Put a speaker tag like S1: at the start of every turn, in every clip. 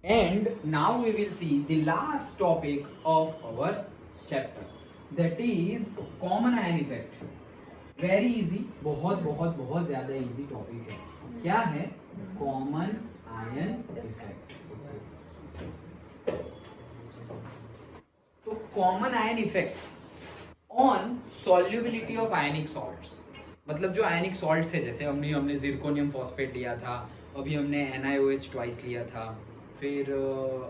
S1: And now we will see the last topic of our chapter, that is common ion effect. Very easy, बहुत बहुत बहुत ज़्यादा easy topic है. क्या है? Common ion effect. तो common ion effect on solubility of ionic salts. मतलब जो आयनिक सॉल्ट्स है, जैसे हमने जिरकोनियम फॉस्फेट लिया था, अभी हमने NiOH ट्वाइस लिया था, फिर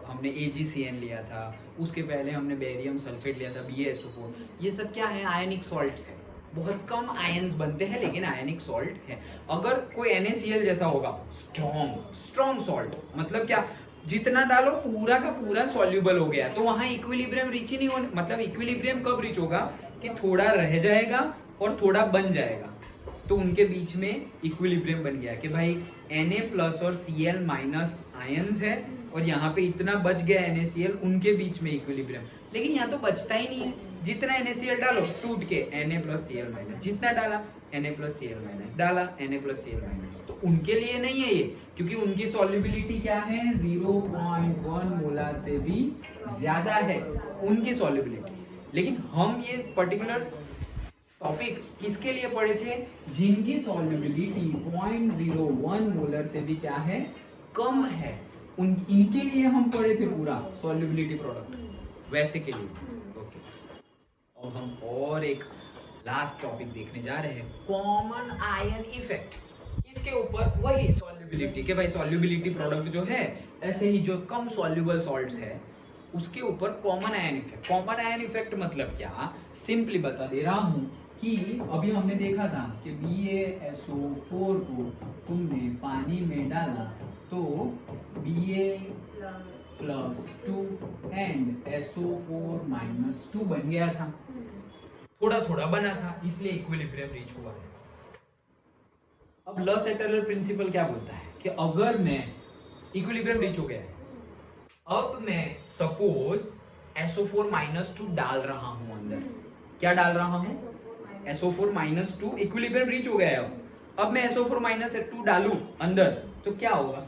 S1: हमने AgCN लिया था, उसके पहले हमने बेरियम सल्फेट लिया था BaSO4. ये सब क्या है? आयनिक सॉल्ट्स है. बहुत कम आयंस बनते हैं लेकिन आयनिक सॉल्ट है. अगर कोई NaCl जैसा होगा, स्ट्रॉन्ग सॉल्ट, मतलब क्या, जितना डालो पूरा का पूरा सॉल्यूबल हो गया, तो वहां इक्विलिब्रियम रीच ही नहीं हो. मतलब इक्विलिब्रियम कब रीच होगा? कि थोड़ा रह जाएगा और थोड़ा बन जाएगा, तो उनके बीच में इक्विलिब्रियम बन गया कि भाई Na प्लस और Cl माइनस आयंस है और यहाँ पे इतना बच गया NaCl, उनके बीच में इक्विलिब्रियम. लेकिन यहाँ तो बचता ही नहीं है. जितना NaCl डालो टूट के Na प्लस Cl माइनस, जितना डाला Na प्लस Cl माइनस, डाला Na प्लस Cl माइनस. तो उनके लिए नहीं है ये, क्योंकि उनकी सॉल्युबिलिटी क्या है? 0.1 मोलार से भी ज्यादा है उनकी सॉल्युबिलिटी. लेकिन हम ये पर्टिकुलर टॉपिक किसके लिए पढ़े थे? जिनकी सॉल्युबिलिटी 0.01 मोलर से भी क्या है? कम है. इनके लिए हम पढ़े थे पूरा सॉल्युबिलिटी प्रोडक्ट, वैसे के लिए. ओके, अब हम और एक लास्ट टॉपिक देखने जा रहे हैं, कॉमन आयन इफेक्ट. इसके ऊपर वही सॉल्युबिलिटी के भाई सॉल्युबिलिटी प्रोडक्ट जो है, ऐसे ही जो कम सॉल्युबल सॉल्ट्स है, उसके ऊपर common ion effect. Common ion effect मतलब क्या? सिंपली बता दे रहा हूं कि अभी हमने देखा था कि BaSO4 को तुमने पानी में डाला तो Ba+2 एंड SO4-2 बन गया था. थोड़ा थोड़ा बना था, इसलिए इक्विलिब्रियम रीच हुआ है. अब लॉ सेटरल प्रिंसिपल क्या बोलता है कि अगर मैं इक्विलिब्रियम रीच हो गया है, अब मैं सपोज SO4-2 डाल रहा हूं अंदर. क्या डाल रहा हूं? SO4-2 इक्विलिब्रियम रीच हो गया है. अब मैं SO4-2 डालूं अंदर तो क्या होगा?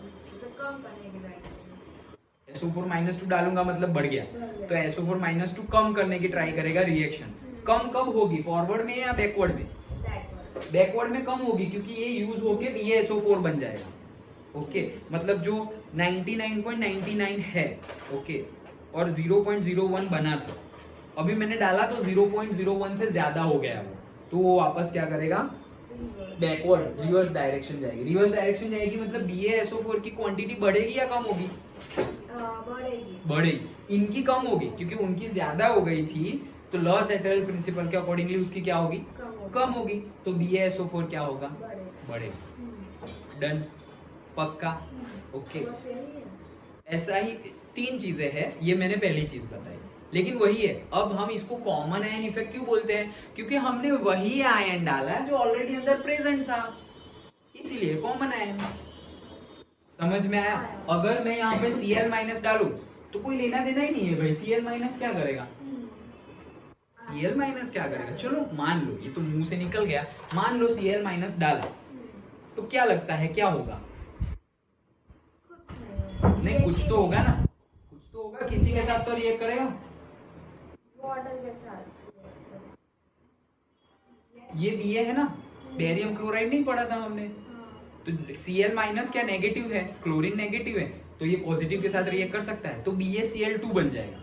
S1: SO4-2 डालूंगा मतलब बढ़ गया, तो SO4-2 कम करने की ट्राई करेगा. रिएक्शन कम कब होगी? फॉरवर्ड में या बैकवर्ड में? बैकवर्ड में कम होगी, क्योंकि ये यूज होके BaSO4 बन जाएगा. ओके, मतलब जो 99.99 है, ओके, और 0.01 बना था, अभी मैंने डाला तो 0.01 से ज्यादा हो गया वो, तो वो वापस क्या करेगा? बैकवर्ड, रिवर्स डायरेक्शन जाएगी. रिवर्स डायरेक्शन जाएगी मतलब BaSO4 की क्वांटिटी बढ़ेगी या कम होगी? बढ़ेगी. इनकी कम होगी क्योंकि उनकी ज्यादा हो गई थी, तो लॉ सेटरल प्रिंसिपल के अकॉर्डिंगली उसकी क्या होगी? कम होगी. तो BaSO4 क्या होगा? बढ़ेगा. डन, पक्का. ओके, ऐसा ही 3 चीजें हैं, ये मैंने पहली चीज बताई, लेकिन वही है. अब हम इसको कॉमन आयन इफेक्ट क्यों बोलते हैं? क्योंकि हमने वही आयन डाला जो ऑलरेडी अंदर प्रेजेंट था, इसीलिए कॉमन आयन. समझ में आया? अगर मैं यहाँ पे Cl माइनस डालू तो कोई लेना देना ही नहीं है भाई. Cl माइनस क्या करेगा? Cl माइनस क्या करेगा? चलो मान लो, ये तो मुंह से निकल गया, मान लो Cl माइनस डाला, तो क्या लगता है क्या होगा? नहीं, कुछ तो होगा ना, कुछ तो होगा, किसी के साथ तो रिएक्ट करेगा. वाटर के साथ. ये Ba है ना, बेरियम क्लोराइड नहीं पढ़ा था हमने? तो Cl माइनस क्या नेगेटिव है, क्लोरीन नेगेटिव है, तो ये पॉजिटिव के साथ रिएक्ट कर सकता है, तो BaCl2 बन जाएगा.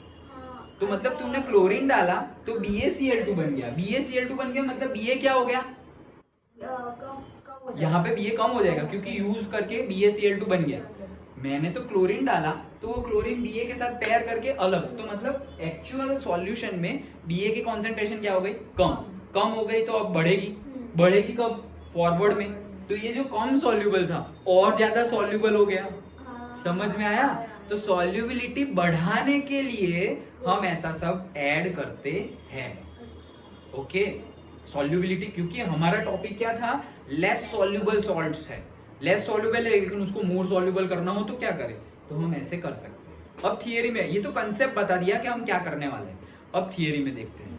S1: तो मतलब तुमने क्लोरीन डाला तो BaCl2 बन गया. BaCl2 बन गया मतलब Ba क्या हो गया? यहाँ पे Ba कम हो जाएगा क्योंकि यूज करके BaCl2 बन गया. मैंने तो क्लोरीन डाला तो वो क्लोरीन Ba के साथ पेयर करके अलग, तो मतलब एक्चुअल सॉल्यूशन में Ba की कॉन्सेंट्रेशन क्या हो गई? कम हो गई. तो अब बढ़ेगी कब? फॉरवर्ड में. तो ये जो कम सॉल्यूबल था और ज्यादा सॉल्यूबल हो गया. समझ में आया? तो सॉल्युबिलिटी बढ़ाने के लिए हम ऐसा सब ऐड करते हैं. ओके, सॉल्युबिलिटी, क्योंकि हमारा टॉपिक क्या था? लेस सॉल्युबल सॉल्ट्स है. लेस सॉल्युबल है लेकिन उसको मोर सॉल्युबल करना हो तो क्या करें? तो हम ऐसे कर सकते हैं. अब थियरी में, ये तो कंसेप्ट बता दिया कि हम क्या करने वाले हैं. अब थियरी में देखते हैं.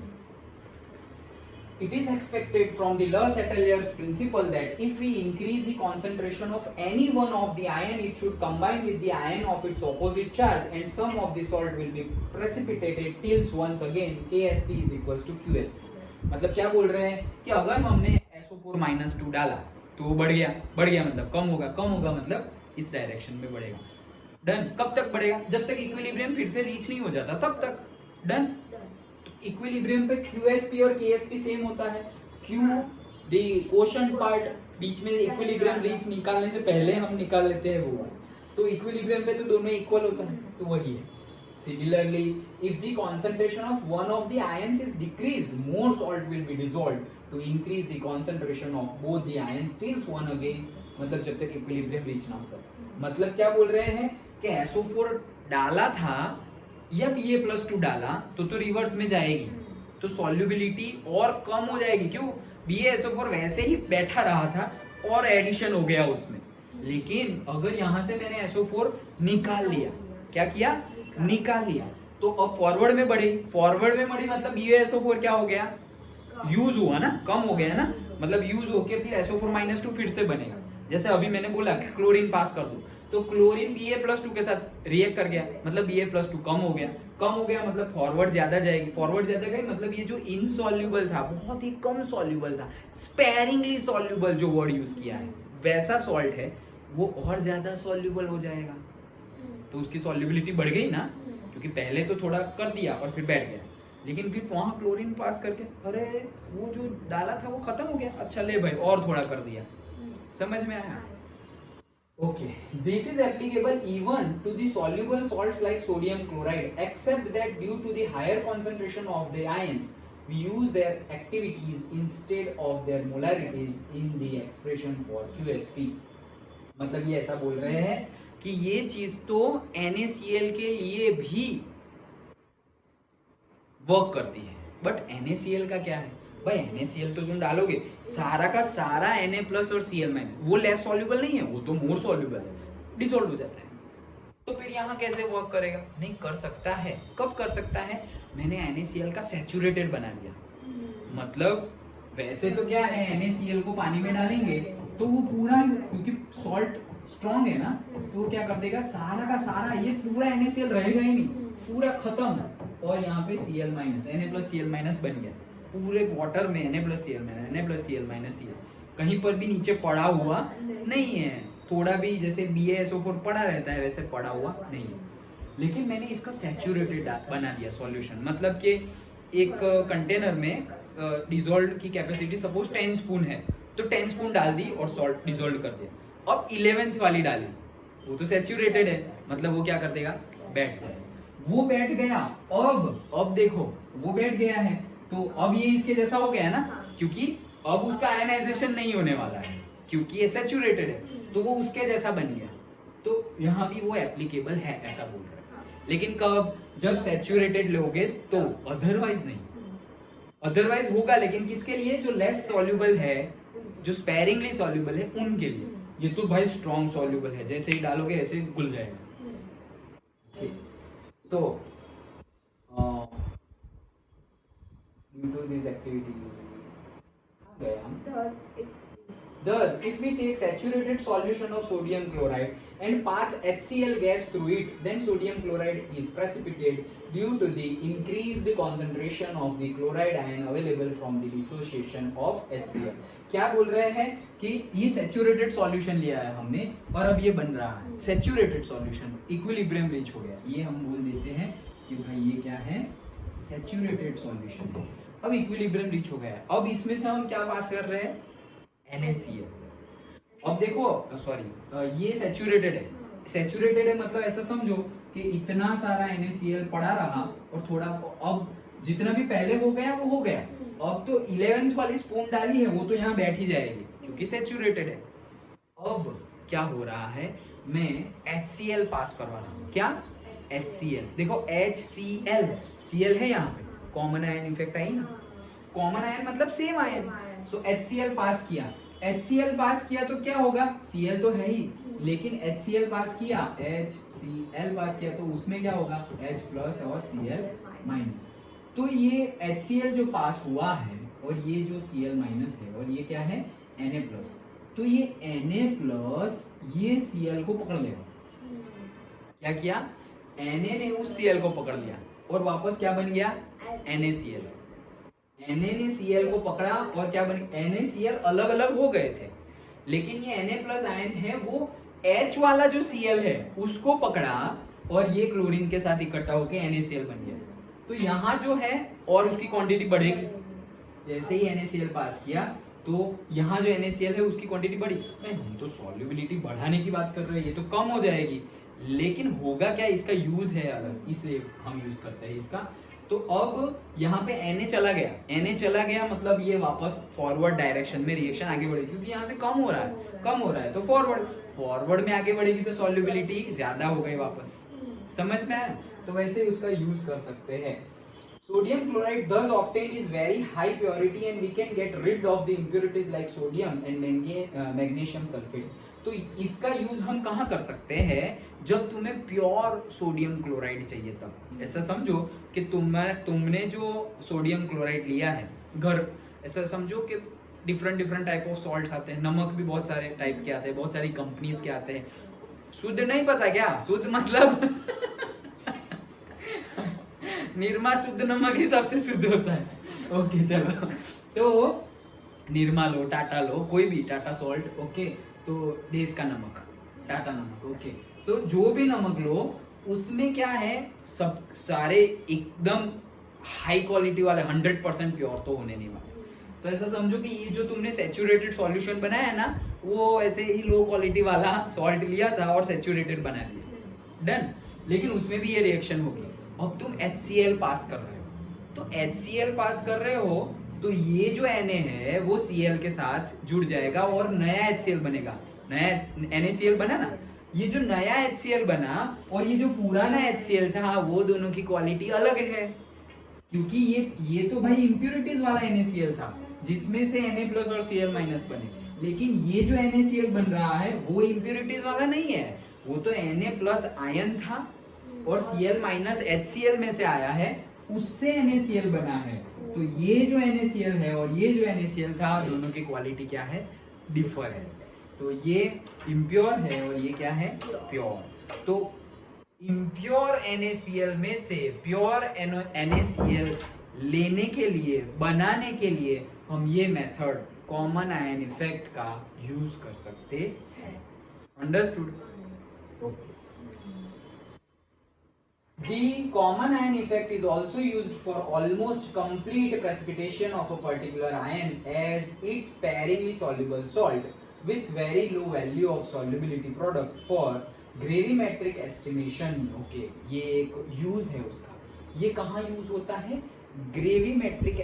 S1: It is expected from the Le Chatelier's principle that if we increase the concentration of any one of the ion, it should combine with the ion of its opposite charge, and some of the salt will be precipitated till once again KSP is equals to QSP. मतलब क्या बोल रहे हैं कि अगर हमने SO4-2 डाला तो वो बढ़ गया मतलब कम होगा मतलब इस डायरेक्शन में बढ़ेगा. डन. कब तक बढ़ेगा? जब तक इक्विलिब्रियम फिर से रीच नहीं हो जाता तब तक. डन. इक्विलिब्रियम पे QSP और KSP सेम होता है. Q द क्वोशंट पार्ट बीच में इक्विलिब्रियम रीच निकालने से पहले हम निकाल लेते हैं वो, तो इक्विलिब्रियम पे तो दोनों इक्वल होता है, तो वही है. Similarly, if the concentration of one of the ions is decreased, more salt will be dissolved to increase the concentration of both the ions till one again, मतलब जब तक इक्विलिब्रियम रीच ना होता. मतलब क्या बोल रहे हैं कि SO4 डाला था या Ba+2 डाला तो रिवर्स में जाएगी, तो सॉल्युबिलिटी और कम हो जाएगी. क्यों? BaSO4 वैसे ही बैठा रहा था और एडिशन हो गया उसमें. लेकिन अगर यहाँ से मैंने SO4 निकाल लिया, क्या किया? निकाल लिया, तो अब फॉरवर्ड में बढ़ी मतलब BaSO4 क्या हो गया? यूज हुआ ना, कम हो गया ना, मतलब यूज होके फिर SO4-2 फिर से बनेगा. जैसे अभी मैंने बोला क्लोरीन पास कर दो, तो क्लोरीन Ba+2 के साथ रिएक्ट कर गया, मतलब Ba+2 कम हो गया मतलब फॉरवर्ड ज्यादा गई मतलब ये जो इनसॉल्युबल था, बहुत ही कम सॉल्युबल था, स्पेरिंगली सॉल्युबल जो वर्ड यूज किया है, वैसा सॉल्ट है वो और ज्यादा सॉल्युबल हो जाएगा. तो उसकी सॉल्युबिलिटी बढ़ गई ना, क्योंकि पहले तो थोड़ा कर दिया और फिर बैठ गया, लेकिन फिर वहां क्लोरीन पास करके अरे वो जो डाला था वो खत्म हो गया, अच्छा ले भाई और थोड़ा कर दिया. समझ में आया? Okay, this is applicable even to the soluble salts like sodium chloride, except that due to the higher concentration of the ions, we use their activities instead of their molarities in the expression for QSP. मतलब ये ऐसा बोल रहे हैं कि ये चीज तो NaCl के लिए भी वर्क करती है, बट NaCl का क्या है भाई? NaCl तो तुम डालोगे सारा का सारा Na+ और Cl-, वो लेस सॉल्युबल नहीं है, वो तो मोर सॉल्युबल है, डिसॉल्व हो जाता है. तो फिर यहाँ कैसे वर्क करेगा? नहीं कर सकता है. कब कर सकता है? मैंने NaCl का सैचुरेटेड बना दिया, मतलब वैसे तो क्या है, NaCl को पानी में डालेंगे तो वो पूरा, क्योंकि सॉल्ट स्ट्रॉन्ग है ना, तो वो क्या कर देगा, सारा का सारा ये पूरा NaCl रहेगा ही नहीं, पूरा खत्म, और यहाँ पे Cl-, Na+Cl- बन गया. पूरे वाटर में Na+Cl- Cl कहीं पर भी नीचे पड़ा हुआ नहीं है, थोड़ा भी जैसे BaSO4 पड़ा रहता है वैसे पड़ा हुआ नहीं है. लेकिन मैंने इसका सैचुरेटेड बना दिया सॉल्यूशन, मतलब कि एक कंटेनर में डिसॉल्व की कैपेसिटी सपोज 10 स्पून है, तो 10 स्पून डाल दी और सॉल्ट डिसॉल्व कर दिया. अब 11th वाली डाली, वो तो सैचुरेटेड है, मतलब वो क्या कर देगा, बैठ जाए. वो बैठ गया, अब देखो वो बैठ गया है, तो अब ये इसके जैसा हो गया ना, क्योंकि अब उसका आयनाइजेशन नहीं होने वाला है, क्योंकि ये सैचुरेटेड है, तो वो उसके जैसा बन गया. तो यहाँ भी वो एप्लीकेबल है ऐसा बोल रहे हैं. लेकिन कब? जब सैचुरेटेड लोगे तो, अदरवाइज नहीं. अदरवाइज होगा, लेकिन किसके लिए? जो लेस सॉल्युबल है, जो स्पेरिंगली सॉल्युबल है, उनके लिए. ये तो भाई स्ट्रॉन्ग सॉल्युबल है, जैसे ही डालोगे ऐसे ही घुल जाएगा. So, due to this activity, thus, if we take saturated solution of sodium chloride and pass HCl gas through it, then sodium chloride is precipitated due to the increased concentration of the chloride ion available from the dissociation of HCl. क्या बोल रहे हैं कि ये saturated solution लिया है हमने और अब ये बन रहा है सैचुरेटेड सॉल्यूशन, इक्विलिब्रियम रीच हो गया, ये हम बोल देते हैं कि भाई ये क्या है, सैचुरेटेड सॉल्यूशन. अब इक्विलिब्रियम रीच हो गया है, अब इसमें से हम क्या पास कर रहे हैं, NaCl. अब देखो सॉरी, ये सैचुरेटेड है मतलब ऐसा समझो कि इतना सारा NaCl पड़ा रहा और थोड़ा, अब जितना भी पहले हो गया वो हो गया, अब तो 11th वाली स्पून डाली है वो तो यहाँ बैठ ही जाएगी क्योंकि सैचुरेटेड है. अब क्या हो रहा है, मैं HCl पास करवा रहा हूँ. क्या? HCl. देखो HCl, Cl है यहाँ पे, कॉमन आयन इफेक्ट आई ना, कॉमन आयन मतलब सेम आयन. सो HCl पास किया तो क्या होगा, Cl तो है ही, लेकिन HCl पास किया तो उसमें क्या होगा, H+ और Cl-. तो ये HCl जो पास हुआ है और ये जो Cl माइनस है और ये क्या है Na प्लस, तो ये Na प्लस ये Cl को पकड़ लेगा। क्या किया, Na ने उस Cl को पकड़ लिया और वापस क्या बन गया NaCl। Na ने Cl को पकड़ा और क्या बन, NaCl अलग अलग हो गए थे, लेकिन ये Na प्लस आयन है वो H वाला जो Cl है उसको पकड़ा और ये क्लोरीन के साथ इकट्ठा होकर NaCl बन गया। तो यहाँ जो है और उसकी क्वांटिटी बढ़ेगी, जैसे ही NaCl पास किया तो यहाँ जो NaCl है उसकी क्वांटिटी बढ़ी। नहीं, हम तो सॉल्युबिलिटी बढ़ाने की बात कर रहे हैं, ये तो कम हो जाएगी, लेकिन होगा क्या, इसका यूज है अलग, इसलिए हम यूज करते हैं इसका। तो अब यहाँ पे Na चला गया, Na चला गया मतलब ये वापस फॉरवर्ड डायरेक्शन में रिएक्शन आगे बढ़ेगी, क्योंकि यहाँ से कम हो रहा है तो फॉरवर्ड में आगे बढ़ेगी तो सॉल्युबिलिटी ज्यादा हो गई वापस। समझ में आया? तो वैसे उसका यूज कर सकते हैं। Sodium chloride thus obtained is very high purity and we can get rid of the impurities like sodium and magnesium sulfate। तो इसका यूज हम कहाँ कर सकते हैं, जब तुम्हें प्योर सोडियम क्लोराइड चाहिए तब। ऐसा समझो कि तुमने जो सोडियम क्लोराइड लिया है घर, ऐसा समझो कि डिफरेंट टाइप ऑफ सॉल्ट्स आते हैं, नमक भी बहुत सारे टाइप के आते हैं, बहुत सारी कंपनीज के आते हैं। शुद्ध नहीं पता क्या, शुद्ध मतलब निरमा शुद्ध नमक ही सबसे शुद्ध होता है। ओके चलो, तो निरमा लो, टाटा लो, कोई भी टाटा सॉल्ट, ओके, तो देश का नमक टाटा नमक, ओके। सो जो भी नमक लो उसमें क्या है, सब सारे एकदम हाई क्वालिटी वाले 100% प्योर तो होने नहीं वाले। तो ऐसा समझो कि ये जो तुमने सैचुरेटेड सॉल्यूशन बनाया है ना, वो ऐसे ही लो क्वालिटी वाला सॉल्ट लिया था और सैचुरेटेड बना दिया, डन। लेकिन उसमें भी ये रिएक्शन होगी। अब तुम HCl पास कर रहे हो, तो HCl पास कर रहे हो तो ये जो Na है वो Cl के साथ जुड़ जाएगा और नया HCl बनेगा। नया NaCl बना ना, ये जो नया HCl बना और ये जो पुराना HCl था वो दोनों की क्वालिटी अलग है, क्योंकि ये तो भाई इम्प्योरिटीज वाला NaCl था जिसमें से Na प्लस और Cl माइनस बने, लेकिन ये जो NaCl बन रहा है वो इम्प्योरिटीज वाला नहीं है, वो तो Na प्लस आयन था और Cl माइनस HCl में से आया है, उससे NaCl बना है। तो ये जो NaCl है और ये जो NaCl था दोनों की क्वालिटी क्या है, डिफर है। तो ये इम्प्योर है और ये क्या है, प्योर। तो इम्प्योर NaCl में से प्योर NaCl लेने के लिए, बनाने के लिए हम ये मेथड कॉमन आयन इफेक्ट का यूज कर सकते हैं। Understood? Okay. The common ion effect is also used for almost complete precipitation of a particular ion as its sparingly soluble salt with very low value of solubility product for gravimetric estimation। Okay, ये एक use है उसका। ये कहाँ use होता है, gravimetric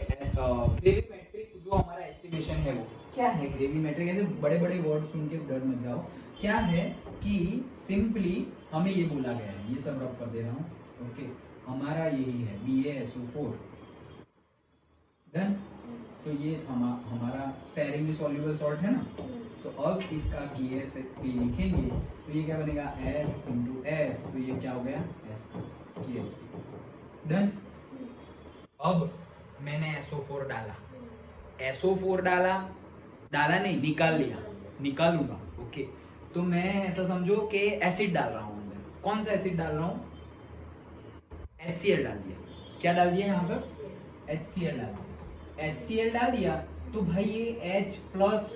S1: जो हमारा एस्टिमेशन है वो क्या है, ग्रेविमेट्रिक। ऐसे बड़े बड़े वर्ड सुन के डर मत जाओ। क्या है कि सिंपली हमें ये बोला गया है, ये सब रब कर दे रहा हूँ, ओके। हमारा यही है BaSO4, डन। तो ये हमारा स्पेरिंगली सॉल्युबल सॉल्ट है ना, तो अब इसका KSP लिखेंगे तो ये क्या बनेगा, S into S, तो ये क्या हो गया, KSP, डन। अब मैंने SO4 डाला, SO4 डाला नहीं, निकाल लिया, निकालूंगा, ओके। तो मैं ऐसा समझो कि एसिड डाल रहा हूँ अंदर। कौन सा एसिड डाल रहा हूँ, HCl डाल दिया। क्या डाल दिया यहाँ पर, HCl डाल दिया। HCl डाल दिया तो भाई ये H प्लस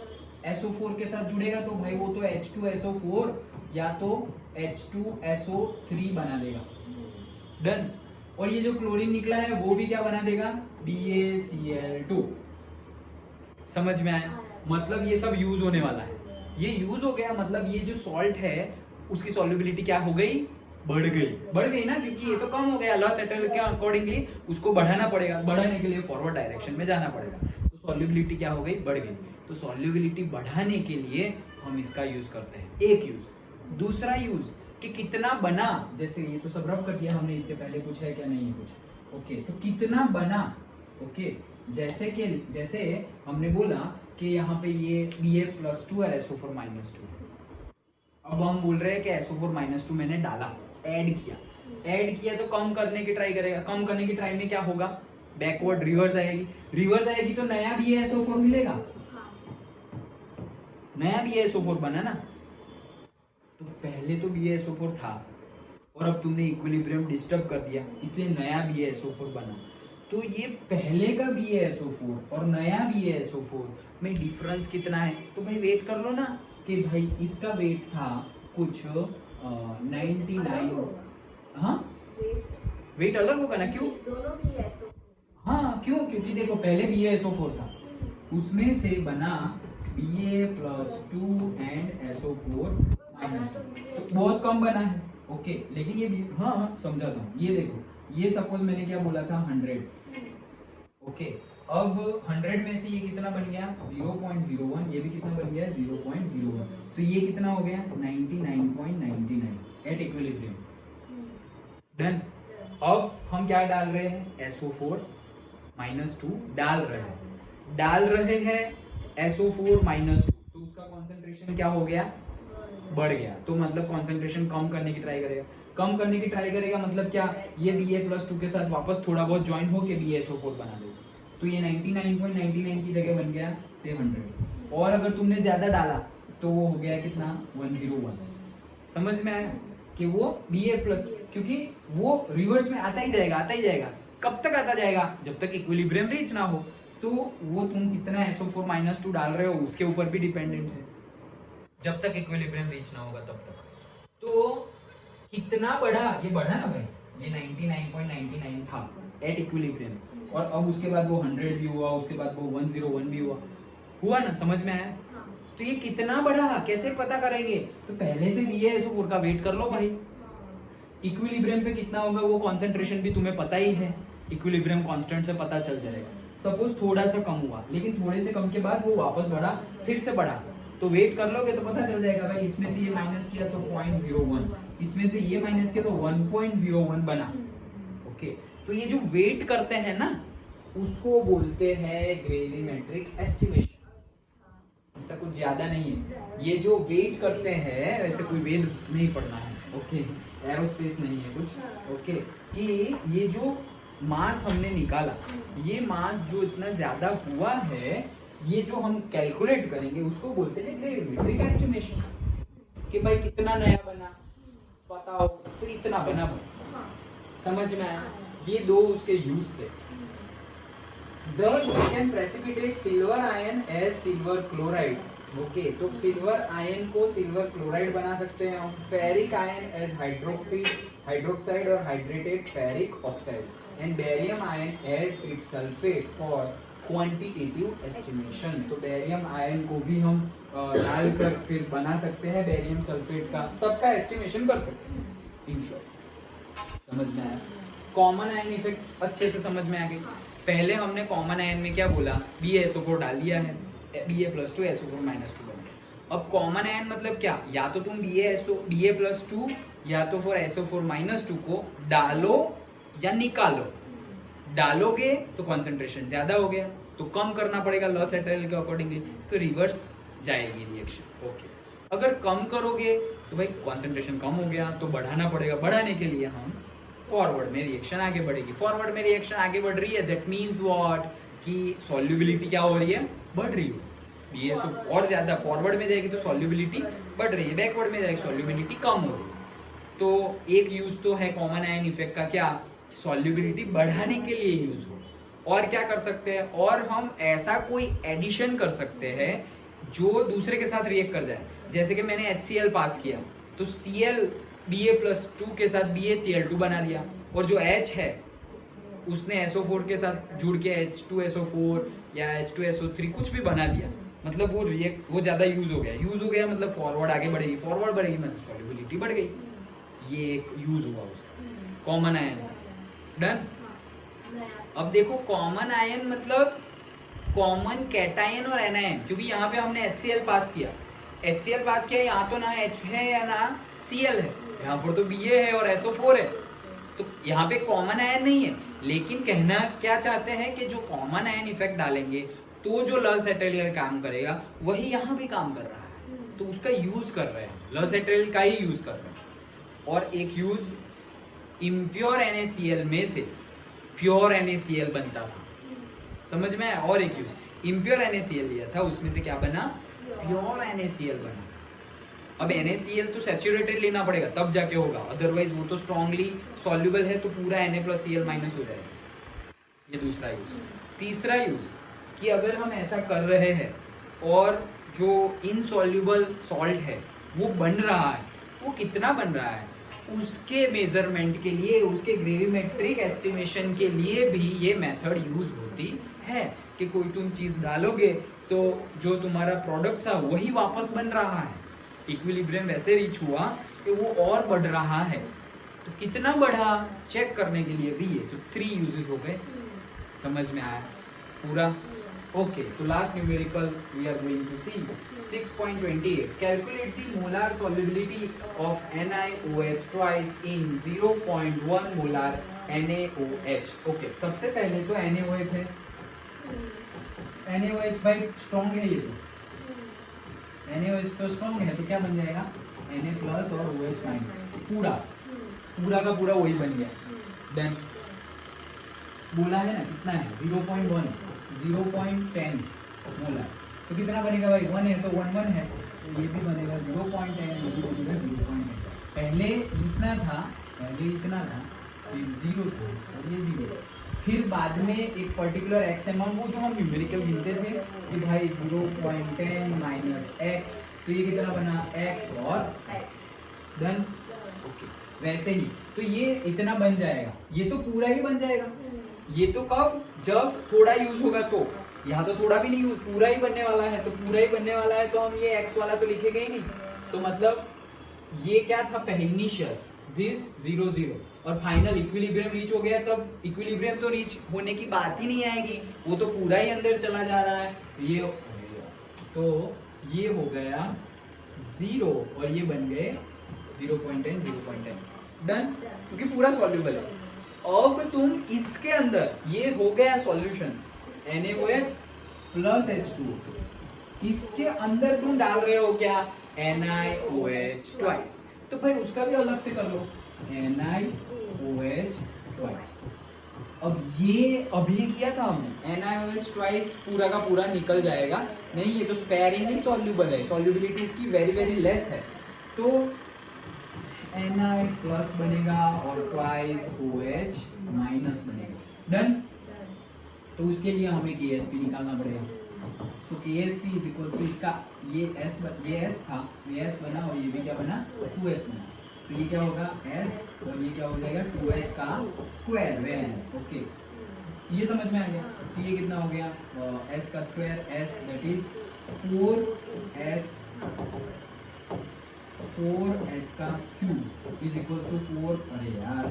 S1: SO4 के साथ जुड़ेगा, तो भाई वो तो H2SO4 या तो H2SO3 बना देगा, डन। और ये जो क्लोरीन निकला है वो भी क्या बना देगा, BaCl2। समझ में आया? मतलब ये सब यूज होने वाला है। ये यूज हो गया मतलब ये जो सॉल्ट है उसकी सॉल्युबिलिटी क्या हो गई, बढ़ गई ना, क्योंकि ये तो कम हो गया, लॉ सेटल के अकॉर्डिंगली उसको बढ़ाना पड़ेगा, बढ़ाने के लिए फॉरवर्ड डायरेक्शन में जाना पड़ेगा। तो सॉल्युबिलिटी क्या हो गई, बढ़ गई। तो सॉल्युबिलिटी बढ़ाने के लिए हम इसका यूज करते हैं, एक यूज। दूसरा यूज कि कितना बना, जैसे ये तो सब रब कर दिया हमने, इसके पहले कुछ है क्या, नहीं है कुछ, ओके। तो कितना बना, ओके। जैसे हमने बोला कि यहाँ पे ये Ba+2 और SO4-2। अब हम बोल रहे हैं कि SO4-2 मैंने डाला, ऐड किया तो कम करने की ट्राई करेगा। कम करने की ट्राई में क्या होगा, बैकवर्ड रिवर्स आएगी तो नया BaSO4 मिलेगा, नया BaSO4 बना ना। तो पहले तो BaSO4 था और अब तुमने इक्विलिब्रियम डिस्टर्ब कर दिया, इसलिए नया BaSO4 बना। तो ये पहले का BaSO4 और नया BaSO4 में डिफरेंस कितना है? तो भाई वेट कर लो ना कि भाई इसका वेट था कुछ 99। हाँ वेट अलग होगा ना, क्यों?
S2: दोनों BaSO4।
S1: हाँ क्यों? क्योंकि देखो पहले BaSO4 था, उसमें से बना Ba+2 एंड SO4-2, तो बहुत कम बना है। ओके लेकिन ये भी हाँ समझाता हूँ। ये देखो, ये सपोज मैंने क्या बोला था 100। ओके अब 100 में से ये कितना बन गया 0.01, ये भी कितना बन गया 0.01, तो ये कितना हो गया 99.99 एट इक्विलिब्रियम। डन। अब हम क्या डाल रहे हैं SO4-2 डाल रहे हैं SO4-2, तो उसका कॉन्सेंट्रेशन क्या हो गया, बढ़ गया। तो मतलब कॉन्सेंट्रेशन कम करने की ट्राई करेगा, मतलब क्या, ये Ba+2 के साथ वापस थोड़ा बहुत ज्वाइन हो के BaSO4 बना देगा। तो ये 99.99 की जगह बन गया 700, और अगर तुमने ज्यादा डाला तो वो हो गया कितना 101। समझ में आया कि वो Ba+, क्योंकि वो रिवर्स में आता ही जाएगा। कब तक आता जाएगा? जब तक इक्विलिब्रियम रीच ना हो। तो वो तुम कितना SO4-2 डाल रहे हो उसके ऊपर भी डिपेंडेंट है, जब तक इक्विलिब्रियम रीच ना होगा तब तक। तो कितना बढ़ा, ये बढ़ा ना भाई, ये 99.99 था एट इक्विलिब्रियम, और अब उसके बाद वो 100 भी हुआ, उसके बाद वो 101 भी हुआ ना, समझ में आया? तो ये कितना बढ़ा कैसे पता करेंगे? तो पहले से BaSO4 का वेट कर लो भाई, इक्विलिब्रियम पे कितना होगा वो कॉन्सेंट्रेशन भी तुम्हें पता ही है, इक्विलिब्रियम कांस्टेंट से पता चल जाएगा। सपोज थोड़ा सा कम हुआ, लेकिन थोड़े से कम के बाद वो वापस बढ़ा, फिर से बढ़ा, तो वेट कर लोगे तो पता चल जाएगा भाई, इसमें से ये माइनस किया तो 0.01, इसमें से ये माइनस किया तो 1.01 बना। ओके तो ये जो वेट करते हैं ना उसको बोलते हैं ग्रेविमेट्रिक एस्टिमेशन। ऐसा कुछ ज्यादा नहीं है, ये जो वेट करते हैं वैसे कोई वेद नहीं पढ़ना है। ओके एरोस्पेस नहीं है कुछ। ओके कि ये जो मास हमने निकाला, ये मास जो इतना ज्यादा हुआ है, ये जो हम कैलकुलेट करेंगे उसको बोलते हैं ग्रेविमेट्रिक एस्टिमेशन, कि भाई कितना नया बना पता हो तो इतना बना भाई। समझ में आया? ये दो उसके यूज थे। We can precipitate silver ion as silver chloride। Okay तो सिल्वर आयन को सिल्वर क्लोराइड बना सकते हैं हम। फेरिक आयन एज हाइड्रोक्साइड और hydrated ferric oxide, and barium ion as its sulphate for quantitative estimation. तो बेरियम आयन को भी हम डालकर फिर बना सकते हैं बेरियम सल्फेट का, सबका एस्टिमेशन कर सकते हैं। इन शॉर्ट समझ में आया? कॉमन आयन इफेक्ट अच्छे से समझ में आ गई। पहले हमने कॉमन आयन में क्या बोला, BaSO4 डाल दिया है, Ba+2 SO4-2 बन गया। अब कॉमन आयन मतलब क्या, या तो तुम Ba+2 या तो फिर SO4-2 को डालो या निकालो। डालोगे तो कॉन्सेंट्रेशन ज्यादा हो गया तो कम करना पड़ेगा लॉस एटल के अकॉर्डिंगली, तो रिवर्स जाएगी रिएक्शन। ओके अगर कम करोगे तो भाई कॉन्सेंट्रेशन कम हो गया तो बढ़ाना पड़ेगा, बढ़ाने के लिए हम फॉरवर्ड में रिएक्शन आगे बढ़ेगी। फॉरवर्ड में रिएक्शन आगे बढ़ रही है, दैट मींस व्हाट कि सॉल्युबिलिटी क्या हो रही है, बढ़ रही है। ये और ज्यादा फॉरवर्ड में जाएगी तो सॉल्युबिलिटी बढ़ रही है, बैकवर्ड में जाएगी सॉल्युबिलिटी कम हो रही है। तो एक यूज तो है कॉमन आयन इफेक्ट का, क्या, सॉल्युबिलिटी बढ़ाने के लिए यूज हो। और क्या कर सकते हैं, और हम ऐसा कोई एडिशन कर सकते हैं जो दूसरे के साथ रिएक्ट कर जाए। जैसे कि मैंने HCl पास किया तो Cl Ba+2 के साथ BaCl2 बना लिया, और जो H है उसने SO4 के साथ जुड़ के H2SO4 या H2SO3 कुछ भी बना दिया, मतलब वो ज़्यादा यूज़ हो गया मतलब फॉरवर्ड आगे बढ़ेगी, फॉरवर्ड बढ़ेगी मतलब सॉल्युबिलिटी बढ़ गई। ये एक यूज़ हुआ उसका कॉमन आयन का। डन। अब देखो कॉमन आयन मतलब कॉमन कैटायन और एनायन, क्योंकि यहाँ पे हमने HCl पास किया, यहाँ तो ना H है या ना Cl है, यहाँ पर तो Ba है और SO4 है, तो यहाँ पे कॉमन आयन नहीं है। लेकिन कहना क्या चाहते हैं कि जो कॉमन आयन इफेक्ट डालेंगे तो जो लॉस एटल काम करेगा वही यहाँ भी काम कर रहा है, तो उसका यूज कर रहे हैं, लॉस एटल का ही यूज कर रहे हैं। और एक यूज इम्प्योर NaCl में से प्योर NaCl बनता था, समझ में आया। और एक यूज इम्प्योर NaCl लिया था, उसमें से क्या बना, प्योर NaCl बना। अब NaCl तो सैचुरेटेड लेना पड़ेगा तब जाके होगा, अदरवाइज वो तो स्ट्रांगली सॉल्युबल है तो पूरा Na+Cl- हो जाएगा। ये दूसरा यूज। तीसरा यूज कि अगर हम ऐसा कर रहे हैं और जो इनसॉल्युबल सॉल्ट है वो बन रहा है, वो कितना बन रहा है उसके मेजरमेंट के लिए, उसके ग्रेविमेट्रिक एस्टिमेशन के लिए भी ये मेथड यूज होती है कि कोई तुम चीज़ डालोगे तो जो तुम्हारा प्रोडक्ट था वही वापस बन रहा है, इक्विलिब्रियम वैसे रीच हुआ कि वो और बढ़ रहा है, तो कितना बढ़ा चेक करने के लिए भी ये तो 3 यूजेस हो गए। समझ में आया पूरा? ओके, तो last numerical we are going to see 6.28 calculate the molar solubility of NiOH twice in 0.1 molar NaOH। Okay, सबसे पहले तो NaOH है, NaOH भाई स्ट्रॉन्ग है, ये तो NaOH तो स्ट्रॉन्ग है, तो क्या बन जाएगा Na+ और OH-, पूरा का पूरा वही बन गया। देन बोला है ना कितना है 0.1 0.10 मोलर, तो कितना बनेगा भाई 1 है तो 1 है, तो ये भी बनेगा 0.10, ये भी बनेगा 0.10। पहले इतना था, फिर 0 था और ये 0, फिर बाद में एक पर्टिकुलर एक्स अमाउंट, वो जो हम न्यूमेरिकल गिनते थे कि भाई 0.10 माइनस एक्स, तो ये कितना बना x और डन। ओके, वैसे ही तो ये इतना बन जाएगा, ये तो पूरा ही बन जाएगा। ये तो कब, जब थोड़ा यूज होगा, तो यहाँ तो थोड़ा भी नहीं, पूरा ही बनने वाला है, तो पूरा ही बनने वाला है तो हम ये x वाला तो लिखेंगे ही नहीं, तो मतलब ये क्या था इनिशियल दिस 0 0 और फाइनल इक्विलिब्रियम रीच हो गया, तब इक्विलिब्रियम तो रीच होने की बात ही नहीं आएगी, वो तो पूरा ही अंदर चला जा रहा है। ये हो गया 0 और ये बन गए 0.10 डन, क्योंकि पूरा सॉल्युबल है। अब तुम इसके अंदर, ये हो गया सॉल्यूशन NaOH प्लस H2O, इसके अंदर तुम डाल रहे हो क्या NiOH ट्वाइस, तो भाई उसका भी अलग से कर लो NiOH ट्वाइस। अब ये अभी किया था हमने, NiOH ट्वाइस पूरा का पूरा निकल जाएगा, नहीं ये तो स्पेयरिंगली सॉल्युबल है, सॉल्युबिलिटी इसकी वेरी वेरी लेस है, तो Na प्लस बनेगा और ट्वाइस OH माइनस बनेगा। डन, तो उसके लिए हमें KSP निकालना पड़ेगा। सो KSP इज इक्वल टू इसका ये S था, ये S बना और ये भी क्या बना 2S बना, तो ये क्या होगा S और ये क्या हो जाएगा 2S का स्क्वायर। ओके, ये समझ में आ गया, तो ये कितना हो गया S का square, S that is 4S का क्यूब इज इक्वल टू 4, अरे यार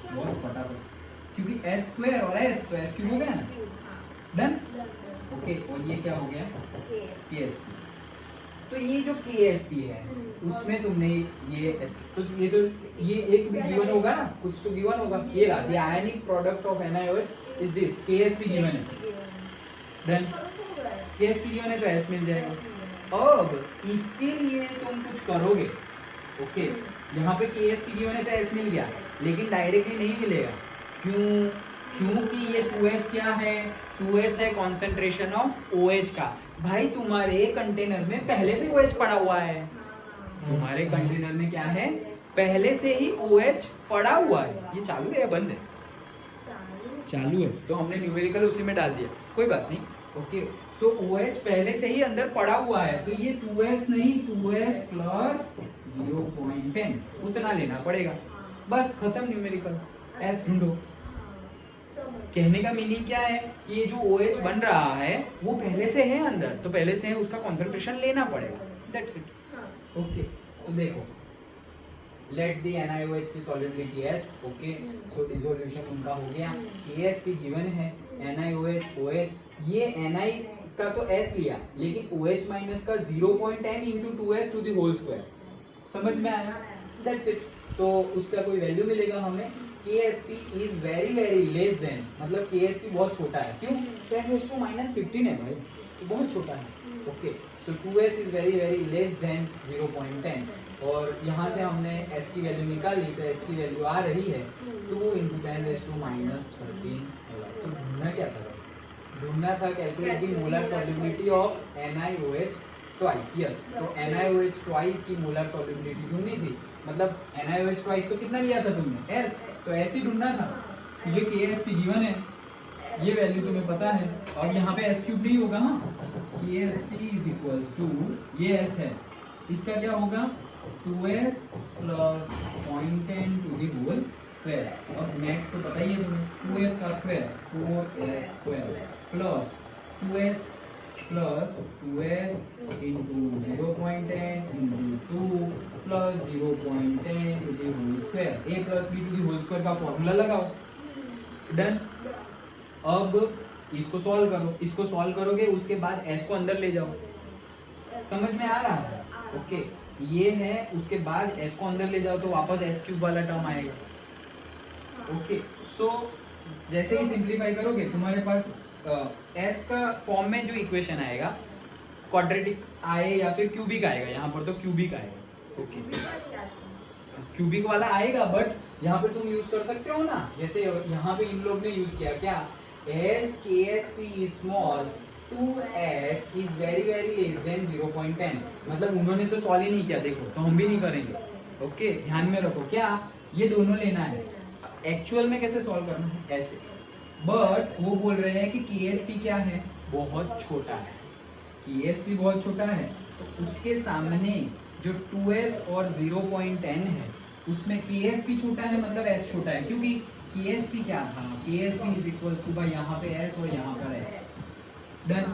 S1: बहुत फटाफट, क्योंकि S स्क्वायर और S तो S क्यूब हो गया ना। डन, ओके, और ये क्या हो गया KSP। तो ये जो KSP है उसमें तुमने ये तो ये एक भी गिवन होगा ना, कुछ तो गिवन होगा, ये रहा the ionic product of NiOH is this, KSP given है। डन, KSP गिवन है तो S मिल जाएगा। अब इसके लिए तुम कुछ करोगे, ओके, यहाँ पे KSP गिवन है तो S मिल गया, लेकिन डायरेक्टली नहीं मिलेगा, क्यों? क्योंकि ये 2S क्या है, 2S है कॉन्सेंट्रेशन ऑफ OH का। भाई तुम्हारे कंटेनर में पहले से OH पड़ा हुआ है, तुम्हारे कंटेनर में क्या है पहले से ही OH पड़ा हुआ है। ये चालू है या बंद है? चालू है, तो हमने न्यूमेरिकल उसी में डाल दिया, कोई बात नहीं। ओके, सो OH पहले से ही अंदर पड़ा हुआ है, तो ये 2S नहीं 2S प्लस 0.10 उतना लेना पड़ेगा, बस खत्म न्यूमेरिकल। S ढूंढो। कहने का मीनिंग क्या है, ये जो OH बन रहा है वो पहले से है अंदर, तो पहले से है उसका कॉन्सेंट्रेशन लेना पड़ेगा, दैट्स इट। ओके, तो देखो लेट दी NiOH की सॉल्युबिलिटी S। ओके, सो डिसोल्यूशन उनका हो गया, KSP गिवन है, NiOH OH, ये Ni का तो S लिया, लेकिन OH माइनस का 0.10 into 2S to the whole square, समझ में आया? That's it. तो उसका कोई वैल्यू मिलेगा हमें, KSP is very very less than, मतलब KSP बहुत छोटा है, क्यों? 10⁻⁻15 है भाई, तो बहुत छोटा है, okay, so 2s is very very less than 0.10 और यहाँ से हमने s की वैल्यू निकाली तो s की वैल्यू आ रही है 2 × 10⁻13। तो ढूंढना क्या था? ढूंढना था calculating molar solubility of NiOH twice. Yes, तो NiOH ट्वाइस की मोलर सॉल्युबिलिटी ढूंढनी थी। मतलब NiOH ट्वाइस तो कितना लिया था तुमने? s, तो s ही ढूंढना था। ये KSP गिवन है, ये वैल्यू तुम्हें पता है और यहाँ पे s क्यूब नहीं होगा। हाँ, KSP इज इक्वल्स टू, ये s है, इसका क्या होगा 2s plus 0.10 to the whole square और नेक्स्ट तो पता ही है तुम्हें 2s का square 4s square plus 2s plus 2s into 0.10 into 2 plus 0.10 to the whole square, a plus b to the whole square का फॉर्मूला लगाओ। डन। अब इसको सॉल्व करो, इसको सॉल्व करोगे उसके बाद s को अंदर ले जाओ। समझ में आ रहा है? ओके, ये है, उसके बाद s को अंदर ले जाओ तो वापस s क्यूब वाला टर्म आएगा। ओके, सो जैसे ही सिंप्लीफाई करोगे तुम्हारे पास s का फॉर्म में जो इक्वेशन आएगा क्वाड्रेटिक आए या फिर क्यूबिक आएगा, यहाँ पर तो क्यूबिक आएगा। ओके, क्यूबिक वाला आएगा बट यहाँ पे तुम यूज कर सकते हो ना, जैसे यहाँ पे इन लोग ने यूज किया क्या, as KSP is small 2s is very very less than 0.10। मतलब उन्होंने तो सॉल्व ही नहीं किया, देखो, तो हम भी नहीं करेंगे। ओके, ध्यान में रखो क्या, ये दोनों लेना है। एक्चुअल में कैसे सॉल्व करना है? ऐसे। बट वो बोल रहे हैं कि KSP क्या है, बहुत छोटा है। KSP बहुत छोटा है तो उसके सामने जो 2s और 0.10 है उसमें KSP छोटा है, मतलब s छोटा है, क्योंकि KSP क्या था, KSP इज इक्वल टू भाई यहाँ पे s और यहाँ पर s। डन।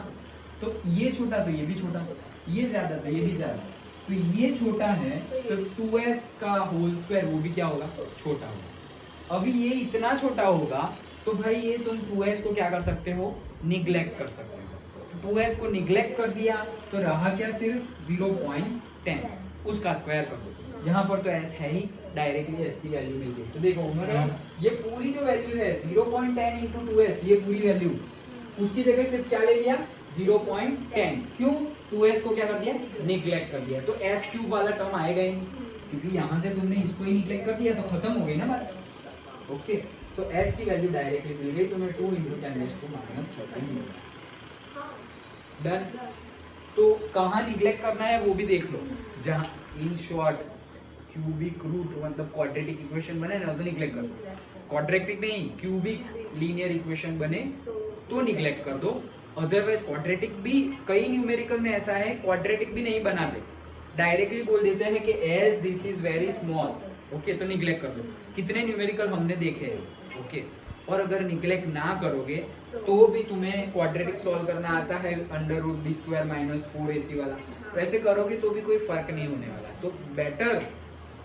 S1: तो ये छोटा तो ये भी छोटा, ये ज्यादा तो ये भी ज्यादा, तो ये छोटा है तो 2s का होल स्क्वायर वो भी क्या होगा, छोटा होगा। अभी ये इतना छोटा होगा तो भाई ये तुम 2s को क्या कर सकते हो, निग्लेक्ट कर सकते हो। 2s को निग्लेक्ट कर दिया तो रहा क्या, सिर्फ 0.10, उसका स्क्वायर कर दो। यहाँ पर तो s है ही, डायरेक्टली s की वैल्यू मिल गई। तो देखो उन्होंने ये पूरी जो वैल्यू है 0.10 इंटू 2s, ये पूरी वैल्यू, उसकी जगह सिर्फ क्या ले लिया, 0.10। क्यों? 2s को क्या कर दिया, निग्लेक्ट कर दिया। तो s क्यूब वाला टर्म आएगा ही नहीं, क्योंकि यहाँ से तुमने इसको ही निग्लेक्ट कर दिया तो खत्म हो गई ना बात। ओके, सो s की वैल्यू डायरेक्टली मिल गई, तुम्हें 2 इंटू 10⁻⁻13 मिल गया। डन। तो कहाँ निग्लेक्ट करना है वो भी देख लो, जहाँ इन शॉर्ट क्यूबिक रूट मतलब क्वाड्रेटिक इक्वेशन बने ना तो निग्लेक्ट कर दो, क्वाड्रेटिक नहीं क्यूबिक लीनियर इक्वेशन बने तो निग्लेक्ट कर दो। अदरवाइज क्वाड्रेटिक भी, कई न्यूमेरिकल में ऐसा है क्वाड्रेटिक भी नहीं बनाते, डायरेक्टली बोल देते हैं कि as this is very small, okay, तो निग्लेक्ट कर दो। कितने न्यूमेरिकल हमने देखे हैं। ओके, और अगर निग्लेक्ट ना करोगे तो भी तुम्हें क्वाड्रेटिक सॉल्व करना आता है, √b² - 4ac वाला, वैसे करोगे तो भी कोई फर्क नहीं होने वाला। तो बेटर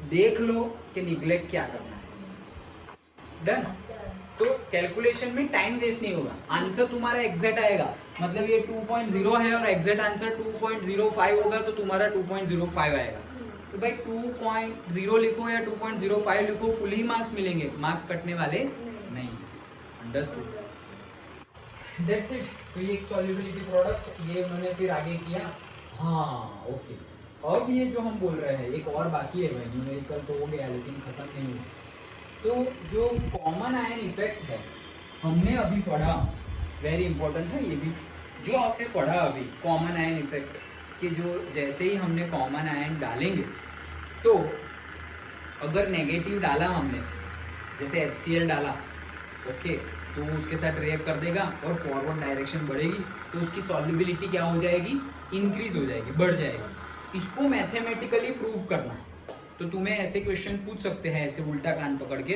S1: देख लो कि निग्लेक्ट क्या करना है। डन। तो कैलकुलेशन में टाइम वेस्ट नहीं होगा, आंसर तुम्हारा एग्जैक्ट आएगा। मतलब ये 2.0 है और एग्जैक्ट आंसर 2.05 होगा तो तुम्हारा 2.05 आएगा। तो भाई 2.0 लिखो या 2.05 लिखो, फुल ही मार्क्स मिलेंगे, मार्क्स कटने वाले नहीं। अंडरस्टूड? That's it. तो ये एक सॉल्युबिलिटी प्रोडक्ट ये उन्होंने फिर आगे किया। हाँ, ओके, अब ये जो हम बोल रहे हैं एक और बाकी है भाई, न्यूमेरिकल तो हो गया लेकिन खत्म नहीं हुआ। तो जो कॉमन आयन इफेक्ट है हमने अभी पढ़ा, वेरी इंपॉर्टेंट है ये भी, जो आपने पढ़ा अभी कॉमन आयन इफेक्ट कि जो जैसे ही हमने कॉमन आयन डालेंगे तो अगर नेगेटिव डाला हमने, जैसे HCl डाला, ओके, तो उसके साथ रिएक्ट कर देगा और फॉरवर्ड डायरेक्शन बढ़ेगी तो उसकी सॉल्युबिलिटी क्या हो जाएगी, इंक्रीज हो जाएगी, बढ़ जाएगी। इसको मैथमेटिकली प्रूव करना है। तो तुम्हें ऐसे क्वेश्चन पूछ सकते हैं ऐसे उल्टा कान पकड़ के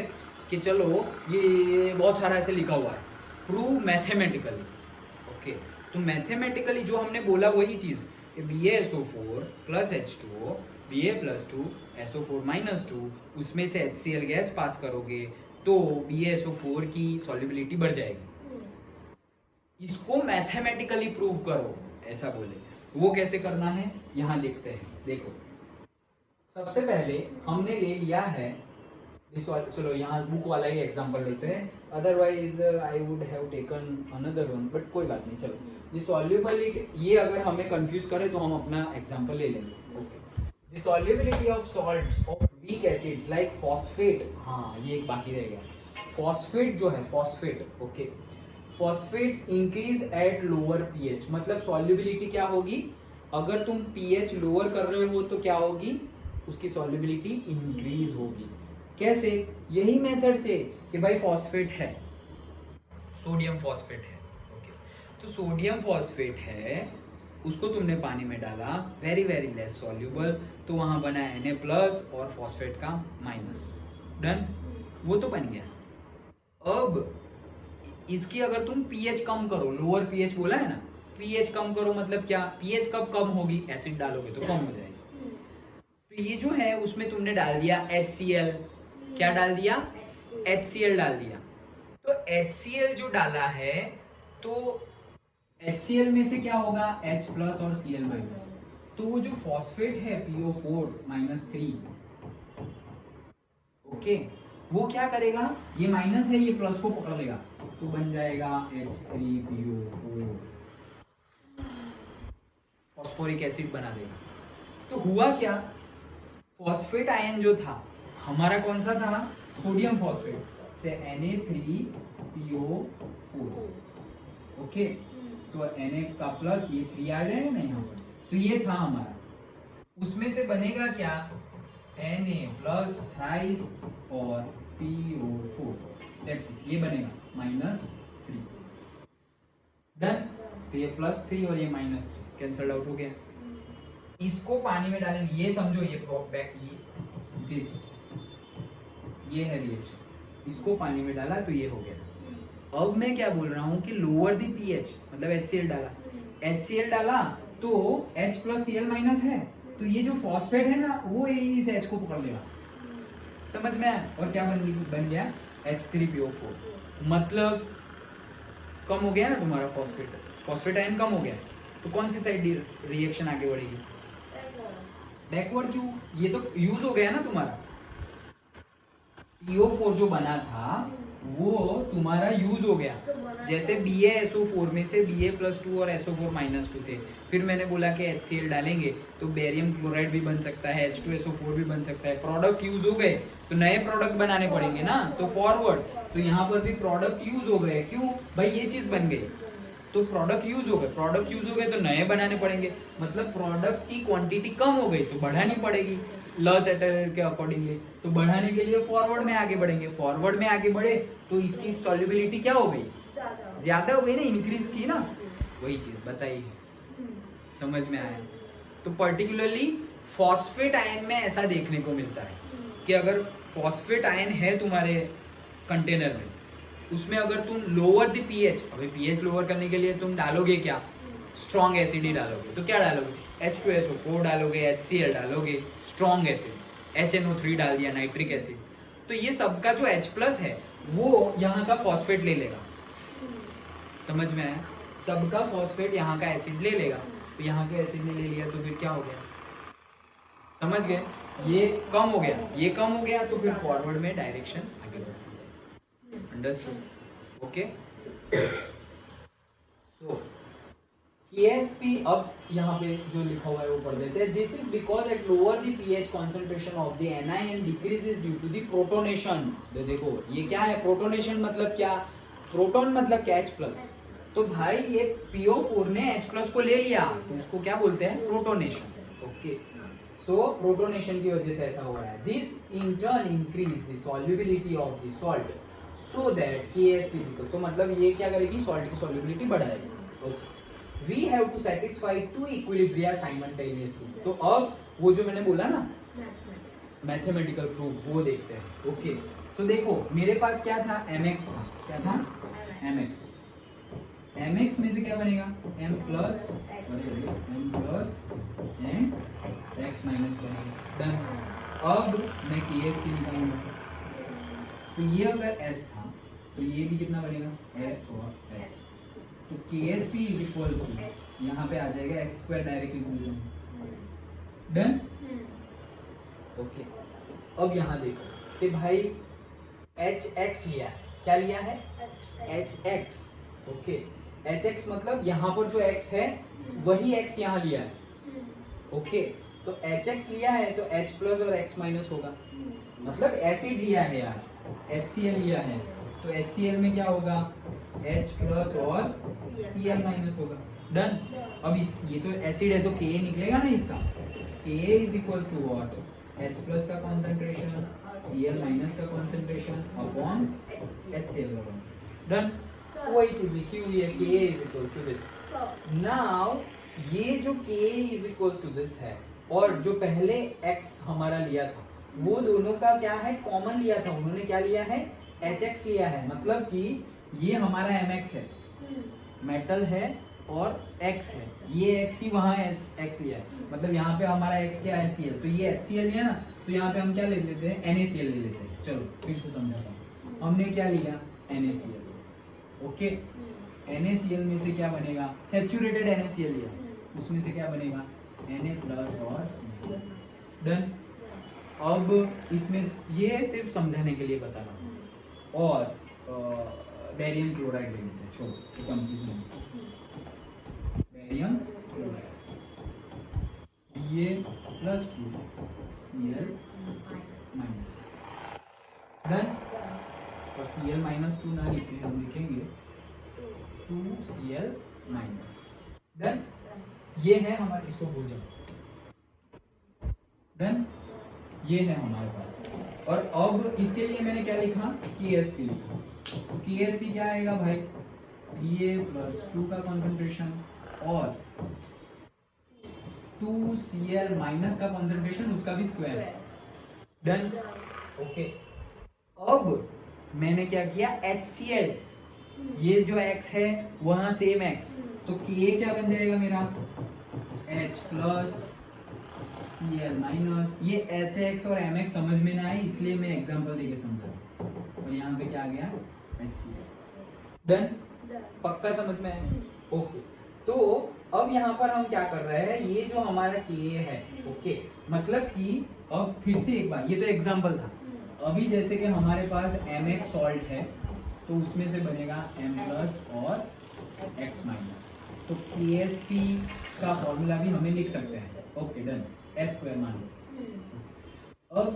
S1: कि चलो ये बहुत सारा ऐसे लिखा हुआ है, प्रूव मैथमेटिकली। ओके, तो मैथमेटिकली जो हमने बोला वही चीज़, BaSO4 + H2O, Ba+2 SO4 - 2, उसमें से HCl गैस पास करोगे तो BaSO4 की सॉल्युबिलिटी बढ़ जाएगी। इसको मैथमेटिकली प्रूव करो, ऐसा बोले। वो कैसे करना है यहाँ देखते हैं। देखो, सबसे पहले हमने ले लिया है, चलो यहाँ बुक वाला ही एग्जांपल लेते हैं, otherwise I would have taken another one, but कोई बात नहीं, चलो द सॉल्युबिलिटी, ये अगर हमें कंफ्यूज करे तो हम अपना एग्जांपल ले लेंगे। Okay, the solubility of salts of weak acids like phosphate, हाँ ये एक बाकी रह गया, फॉस्फेट जो है phosphate, okay, phosphates increase at lower pH, मतलब सॉल्युबिलिटी क्या होगी, अगर तुम पीएच लोअर कर रहे हो तो क्या होगी, उसकी सॉल्युबिलिटी इंक्रीज होगी। कैसे, यही मेथड से कि भाई फॉस्फेट है, सोडियम फॉस्फेट है, ओके, तो सोडियम फॉस्फेट है, उसको तुमने पानी में डाला, वेरी वेरी लेस सॉल्युबल, तो वहां बना Na+ और फॉस्फेट का माइनस, डन, वो तो बन गया। अब इसकी अगर तुम पीएच कम करो, लोअर पीएच बोला है ना, पीएच कम करो मतलब क्या, पीएच कब कम होगी, एसिड डालोगे तो कम हो जाएगी, तो ये जो है उसमें तुमने डाल दिया HCl, क्या डाल दिया, HCl डाल दिया, तो HCl जो डाला है, तो HCl में से क्या होगा, H+ और Cl-, तो वो जो फॉस्फेट है PO4-3, ओके, वो क्या करेगा, ये माइनस है, ये प्लस को पकड़ लेगा, तो बन जाएगा H3PO4, फॉस्फोरिक एसिड बना देगा। तो हुआ क्या, फॉस्फेट आयन जो था हमारा कौन सा था, सोडियम फॉस्फेट से Na3PO4, ओके, तो Na का प्लस ये 3 आ जाएगा ना यहाँ पर, तो ये था हमारा, उसमें से बनेगा क्या, Na+ थ्राइस और PO4, दैट्स इट, ये बनेगा -3, डन, तो ये +3 और ये -3 कैंसल आउट हो गया। इसको पानी में डालेंगे, ये समझो, ये है रिएक्शन, इसको पानी में डाला तो ये हो गया। अब मैं क्या बोल रहा हूँ कि लोअर दी पीएच, मतलब HCl डाला तो H+ Cl- है, तो ये जो फॉस्फेट है ना वो इस H को पकड़ लेगा, समझ में आया, और क्या बन गया H3PO4, मतलब कम हो गया ना तुम्हारा फॉस्फेट आयन कम हो गया, तो कौन सी साइड रिएक्शन आगे बढ़ेगी, बैकवर्ड, क्यों, ये तो यूज हो गया ना तुम्हारा, PO4 जो बना था वो तुम्हारा यूज हो गया, जैसे BaSO4 में से Ba+2 और SO4-2 थे, फिर मैंने बोला कि HCl डालेंगे तो बेरियम क्लोराइड भी बन सकता है, H2SO4 भी बन सकता है, प्रोडक्ट यूज हो गए तो नए प्रोडक्ट बनाने पड़ेंगे ना, तो फॉरवर्ड, तो यहाँ पर भी प्रोडक्ट यूज हो गए, क्यों भाई, ये चीज बन गई, तो प्रोडक्ट यूज हो गए तो नए बनाने पड़ेंगे, मतलब प्रोडक्ट की क्वांटिटी कम हो गई तो बढ़ानी पड़ेगी लॉस एटर के अकॉर्डिंगली, तो बढ़ाने के लिए फॉरवर्ड में आगे बढ़ेंगे, फॉरवर्ड में आगे बढ़े तो इसकी सॉल्युबिलिटी क्या हो गई, ज्यादा हो गई ना, इंक्रीज की ना, वही चीज बताई है, समझ में आया। तो पर्टिकुलरली फॉस्फेट आयन में ऐसा देखने को मिलता है कि अगर फॉस्फेट आयन है तुम्हारे कंटेनर में, उसमें अगर तुम लोअर द पीएच, अभी पीएच लोअर करने के लिए तुम डालोगे क्या, स्ट्रॉन्ग एसिड ही डालोगे, तो क्या डालोगे, H2SO4 डालोगे, HCl डालोगे, स्ट्रॉन्ग एसिड HNO3 डाल दिया, नाइट्रिक एसिड, तो ये सबका जो H+ है वो यहाँ का फॉस्फेट ले लेगा, समझ में आया, सबका फॉस्फेट यहाँ का एसिड ले लेगा, तो यहाँ के एसिड ने ले लिया तो फिर क्या हो गया, समझ गए, ये कम हो गया, तो फिर फॉरवर्ड में डायरेक्शन आगे बढ़ती है, अंडरस्टूड, ओके। सो KSP, अब यहाँ पे जो लिखा हुआ है वो पढ़ देते हैं, this is because at lower the pH concentration of the anion decreases due to the protonation, देखो ये क्या है, प्रोटोनेशन मतलब क्या, प्रोटॉन मतलब क्या, H+, तो भाई ये PO4 ने H+ को ले लिया तो उसको क्या बोलते हैं, प्रोटोनेशन, ओके, सो प्रोटोनेशन की वजह से ऐसा हो रहा है, this in turn increase the solubility of the salt so that KSP equal, तो मतलब ये क्या करेगी, सॉल्ट की सॉल्युबिलिटी बढ़ाएगी, okay, we have to satisfy two equilibria simultaneously, तो अब वो जो मैंने बोला ना मैथमेटिकल प्रूफ, वो देखते हैं, ओके, सो देखो मेरे पास क्या था, MX था, क्या था, MX में से क्या बनेगा, M+ एंड X- बनेगा, डन, अब मैं KSP निकालूंगा, तो ये अगर S था तो ये भी कितना बनेगा, S और S, तो KSP इज इक्वल्स टू, यहाँ पे आ जाएगा x² डायरेक्टली बोल, डन, ओके। अब यहाँ देखो कि भाई एच एक्स लिया है, क्या लिया है, H x. Okay, H x मतलब यहाँ पर जो एक्स है वही एक्स यहाँ लिया है। ओके, तो एच एक्स लिया है तो एच प्लस और एक्स माइनस होगा, मतलब एसिड लिया है यार, HCl लिया है तो HCl में क्या होगा, H प्लस और Cl माइनस होगा। डन। अब इस ये तो एसिड है तो Ka निकलेगा ना इसका, Ka is equal to what, H plus का कॉन्सेंट्रेशन Cl माइनस का कॉन्सेंट्रेशन अपॉन HCl का। डन। वही चीज लिखी हुई है, Ka is equal to this. Now ये जो Ka is equal to this है और जो पहले x हमारा लिया था वो दोनों का क्या है, कॉमन लिया था। उन्होंने क्या लिया है, HX लिया है, मतलब कि ये हमारा MX है, मेटल है और X है, ये X की वहाँ X लिया है, मतलब यहाँ पे हमारा X क्या है, Cl, तो ये HCl लिया ना, तो यहाँ पे हम क्या ले लेते हैं, NaCl ले लेते हैं। चलो फिर से समझाता हूँ, हमने क्या लिया, NaCl। ओके, NaCl में से क्या बनेगा, सैचुरेटेड NaCl लिया, उसमें से क्या बनेगा, Na प्लस और डन। अब इसमें ये सिर्फ समझाने के लिए बता रहा हूँ, और बेरियम क्लोराइड ले लेते हैं, छोड़ो confusion, barium chloride Ba+2 Cl minus, done. और Cl माइनस 2 ना लिखे, हम लिखेंगे 2Cl माइनस, डन। ये है हमारे, इसको भूल जाओ, डन। ये है हमारे पास, और अब इसके लिए मैंने क्या लिखा, KSP लिखा, तो KSP क्या आएगा भाई, Ba+2 का कॉन्सेंट्रेशन और 2Cl माइनस का कॉन्सेंट्रेशन, उसका भी स्क्वायर है। डन। ओके, अब मैंने क्या किया, HCl, ये जो X है वहां सेम X, तो Ka क्या बन जाएगा मेरा, H प्लस Cl माइनस, ये HX और MX समझ में ना आए इसलिए मैं एग्जांपल देके समझा, और यहाँ पे क्या आ गया, HCl। डन। पक्का समझ में आया। ओके, तो अब यहाँ पर हम क्या कर रहे हैं, ये जो हमारा Ka है, ओके, मतलब कि अब फिर से एक बार, ये तो एग्जांपल था, अभी जैसे कि हमारे पास MX सॉल्ट है तो उसमें से बनेगा M प्लस और X माइनस, तो KSP का फॉर्मूला भी हमें लिख सकते हैं। ओके, डन, S स्क्वायर मान लो। अब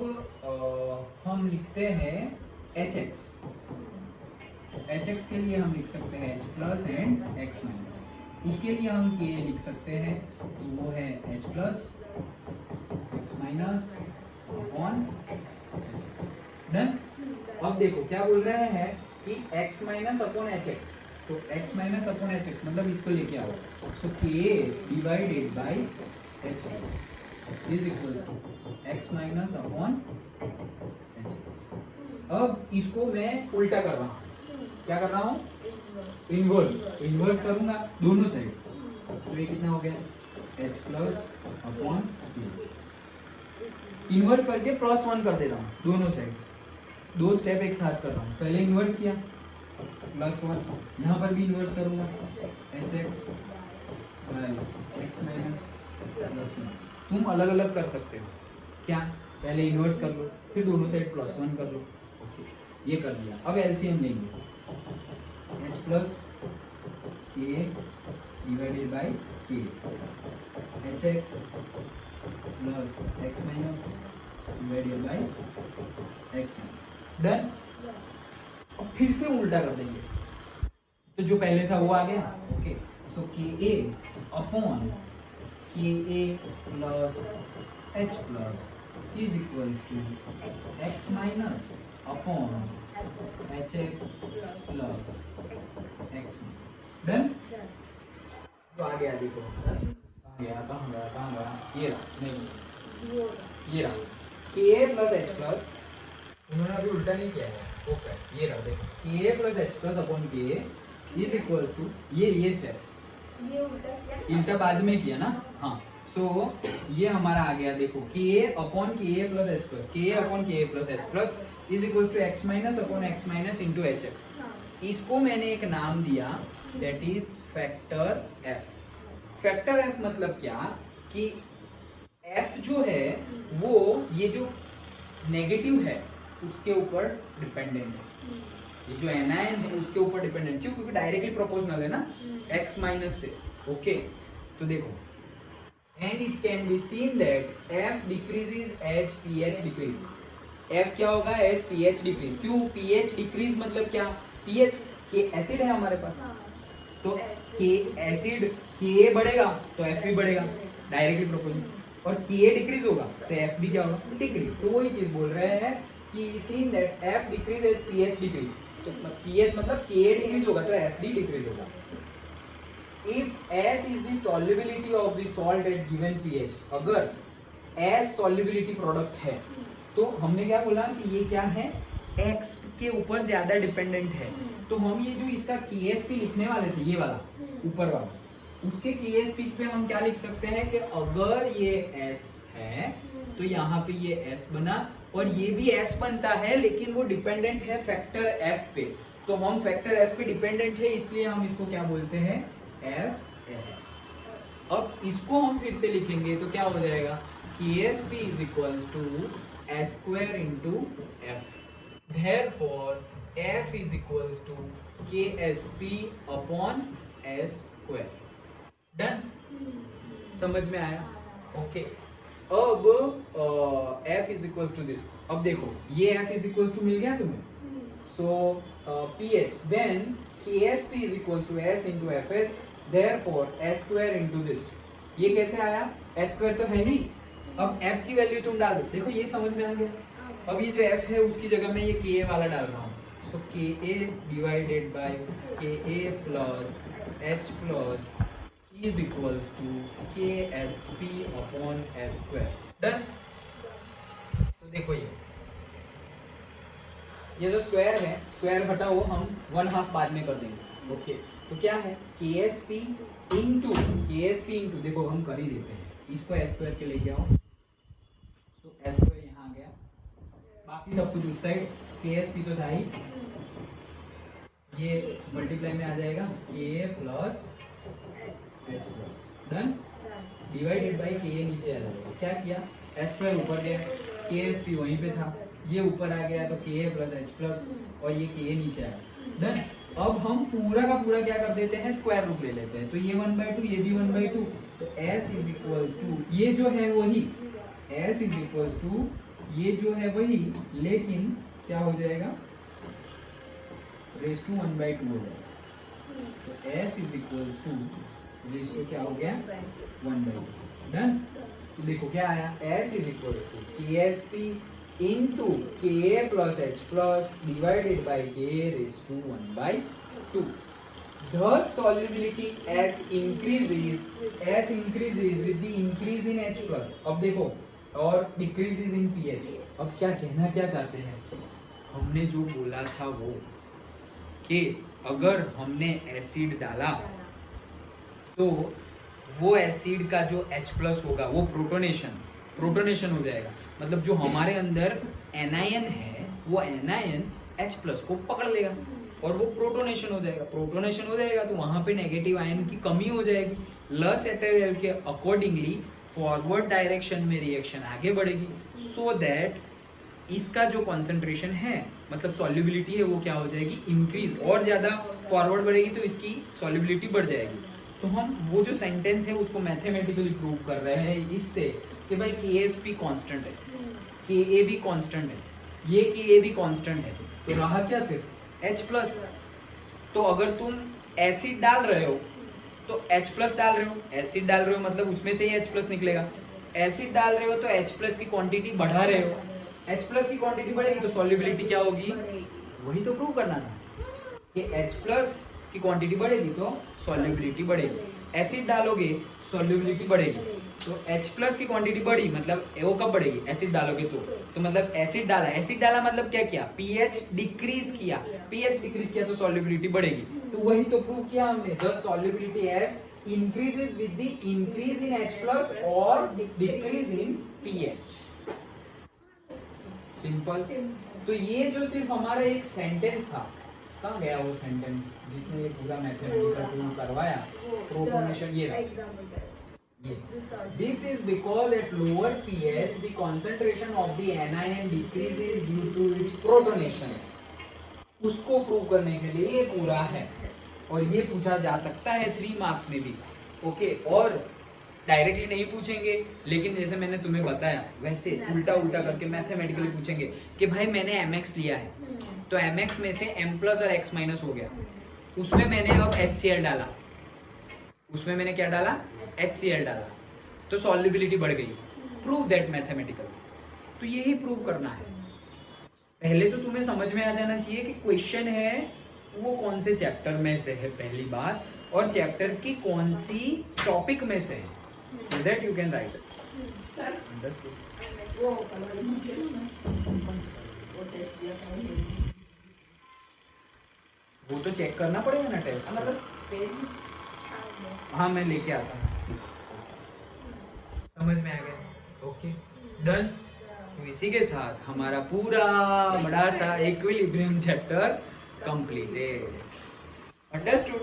S1: हम लिखते हैं HX, HX के लिए हम लिख सकते हैं H plus and X minus, उसके लिए हम Ka लिख सकते हैं, तो वो है H plus X minus upon, done. अब देखो क्या बोल रहे हैं कि x माइनस अपॉन HX, तो x माइनस अपॉन HX मतलब इसको लेके आओ, so Ka divided by HX is equals to x minus upon HX। अब इसको मैं उल्टा कर रहा हूँ, क्या कर रहा हूँ, इन्वर्स करूंगा दोनों साइड, तो ये कितना हो गया, H plus upon K, inverse करके +1 कर दे रहा हूँ दोनों साइड, दो स्टेप एक साथ कर रहा हूँ, पहले इन्वर्स किया +1, यहाँ पर भी इन्वर्स करूंगा, HX X माइनस +1, तुम अलग अलग कर सकते हो, क्या, पहले इन्वर्स कर लो फिर दोनों साइड +1 कर लो। ओके, ये कर दिया। अब एलसीएम लेंगे, H plus K divided by K, HX plus X minus divided by X minus, done. अब फिर से उल्टा कर देंगे, तो जो पहले था वो आ गया। Okay, so Ka upon Ka plus H plus is equals to X minus upon HX plus X minus, done. तो आ गया, देखो कहाँ गया, ये रहा, नहीं ये रहा, Ka प्लस H प्लस, उन्होंने अभी उल्टा नहीं किया है, ओके, ये रहा, देखो Ka plus H plus upon Ka is equals to, ये स्टेप, ये उल्टा बाद में किया ना, हाँ, सो ये हमारा आ गया, देखो Ka upon Ka plus H plus, Ka upon Ka plus H plus is equals to X minus upon X minus into HX। इसको मैंने एक नाम दिया, that is factor F। Factor F मतलब क्या, कि F जो है वो ये जो नेगेटिव है उसके ऊपर डिपेंडेंट है, ये जो एनायन है उसके ऊपर डिपेंडेंट, क्यों? क्योंकि डायरेक्टली प्रोपोर्शनल है ना x माइनस से। ओके, तो देखो, and it can be seen that f decreases as pH decrease. f क्या होगा? As pH decrease. क्यों pH डिक्रीज? मतलब क्या? pH के एसिड है हमारे पास, तो के एसिड के बढ़ेगा तो f भी बढ़ेगा, डायरेक्टली प्रोपोर्शनल। और के डिक्रीज होगा तो f भी क्या होगा? डिक्रीज। तो वही चीज बोल रहे हैं कि seen that f decrease as pH decrease, तो pH मतलब के डिक्रीज होगा तो f भी डिक्रीज होगा। If S is the solubility of the salt at given pH, अगर S सॉल्युबिलिटी प्रोडक्ट है तो हमने क्या बोला कि ये क्या है? X के ऊपर ज्यादा डिपेंडेंट है। तो हम ये जो इसका KSP लिखने वाले थे, ये वाला ऊपर वाला, उसके KSP पे हम क्या लिख सकते हैं कि अगर ये S है तो यहाँ पे ये S बना, और ये भी S बनता है लेकिन वो डिपेंडेंट है फैक्टर F पे। तो हम फैक्टर F पे डिपेंडेंट है, इसलिए हम इसको क्या बोलते हैं? FS। अब इसको हम फिर से लिखेंगे तो क्या हो जाएगा? KSP is equals to S square into F. Therefore, F is equals to KSP upon S square. Done? समझ में आया? ओके, अब F is equals to this. अब देखो, ये F is equals to मिल गया तुम्हें? So pH, then KSP is equals to S into Fs. Therefore, S square into this. ये कैसे आया? S square तो है ही, अब F की वैल्यू तुम डाल दो। देखो ये समझ में आ गया। अब ये जो F है उसकी जगह में ये Ka वाला डाल रहा हूँ, so Ka divided by Ka plus H plus is equals to KSP upon S square. Done? तो देखो ये जो स्क्वायर है, स्क्वायर हटाओ, हम 1/2 बाद में कर देंगे। ओके, तो क्या है? KSP इंटू देखो हम कर ही देते हैं, इसको S स्क्वायर के लेके आओ, तो S स्क्वायर यहाँ आ गया, बाकी सब कुछ उस साइड, KSP तो था ही, ये मल्टीप्लाई में आ जाएगा Ka plus H plus. Done? Divided by Ka नीचे आ जाएगा। क्या किया? S स्क्वायर ऊपर गया, KSP वहीं पे था, ये ऊपर आ गया तो Ka प्लस H प्लस, और ये Ka नीचे आया। डन? अब हम पूरा का पूरा क्या कर देते हैं? स्क्वायर रूट ले लेते हैं, तो ये 1/2, ये भी 1/2, तो S इज इक्वल्स टू, ये जो है वही, S इज इक्वल्स टू ये जो है वही, लेकिन क्या हो जाएगा? रेस टू 1/2 हो जाएगा। तो S is equals to raise to क्या हो गया? 1/2। डन? तो देखो क्या आया? S is equals to KSP into Ka plus H plus divided by K raised to 1/2. Thus solubility S increases with the increase in H plus. अब देखो, और decreases in pH. अब क्या कहना क्या चाहते हैं? हमने जो बोला था वो कि अगर हमने एसिड डाला तो वो एसिड का जो H प्लस होगा वो प्रोटोनेशन हो जाएगा। मतलब जो हमारे अंदर एनायन है वो एनायन H प्लस को पकड़ लेगा और वो प्रोटोनेशन हो जाएगा। तो वहाँ पे नेगेटिव आयन की कमी हो जाएगी। लस एटेरियल के अकॉर्डिंगली फॉरवर्ड डायरेक्शन में रिएक्शन आगे बढ़ेगी, सो दैट इसका जो कॉन्सेंट्रेशन है, मतलब सॉल्युबिलिटी है, वो क्या हो जाएगी? इंक्रीज, और ज़्यादा फॉरवर्ड बढ़ेगी तो इसकी सॉल्युबिलिटी बढ़ जाएगी। तो हम वो जो सेंटेंस है उसको मैथमेटिकली प्रूव कर रहे हैं इससे कि भाई KSP कांस्टेंट है, Ka भी कांस्टेंट है, ये Ka भी कांस्टेंट है, तो रहा क्या? सिर्फ H प्लस। तो अगर तुम एसिड डाल रहे हो तो H प्लस डाल रहे हो, एसिड डाल रहे हो मतलब उसमें से ही H प्लस निकलेगा। एसिड डाल रहे हो तो H प्लस की क्वांटिटी बढ़ा रहे हो, H प्लस की क्वांटिटी बढ़ेगी तो सॉल्युबिलिटी क्या होगी? वही तो प्रूव करना था कि H प्लस की क्वांटिटी बढ़ेगी तो सॉल्युबिलिटी बढ़ेगी। एसिड डालोगे सॉल्युबिलिटी बढ़ेगी, तो H प्लस की क्वांटिटी बढ़ी, मतलब वो कब बढ़ेगी? एसिड डालोगे तो मतलब एसिड डाला मतलब क्या किया? pH डिक्रीज किया तो सॉल्युबिलिटी बढ़ेगी। तो वही तो प्रूव किया हमने, the solubility S increases with the increase in H plus और decrease in pH। सिंपल। तो ये जो सिर्फ हमारा एक सेंटेंस था, कहाँ गया वो सेंटेंस जिसने ये पूरा मैथमेटिकल प्रूव करवाया? प्रोटोनेशन, ये ये this is because at lower pH the concentration of the anion decreases due to its protonation. उसको प्रूव करने के लिए ये पूरा है और ये पूछा जा सकता है 3 मार्क्स में भी. ओके और डायरेक्टली नहीं पूछेंगे, लेकिन जैसे मैंने तुम्हें बताया वैसे उल्टा उल्टा करके मैथमेटिकली पूछेंगे कि भाई मैंने mx लिया है, तो mx में से m प्लस और x माइनस हो गया, उसमें मैंने अब HCl डाला, उसमें मैंने क्या डाला, HCl डाला, तो सॉल्युबिलिटी बढ़ गई. Prove that mathematical. तो यही प्रूव करना है. पहले तो तुम्हें समझ में आ जाना चाहिए कि क्वेश्चन है वो कौन से चैप्टर में से है पहली बात, और चैप्टर की कौन सी टॉपिक में से है, so that you can write.
S2: Sir
S1: Understood?
S2: वो टेस्ट दिया था
S1: वो तो चेक करना पड़ेगा ना टेस्ट.
S2: मतलब पेज
S1: हाँ मैं लेके आता हूँ. समझ में आ गया. Okay done. तो इसी के साथ हमारा पूरा बड़ा सा इक्विलिब्रियम चैप्टर कंप्लीटेड. अंडरस्टूड?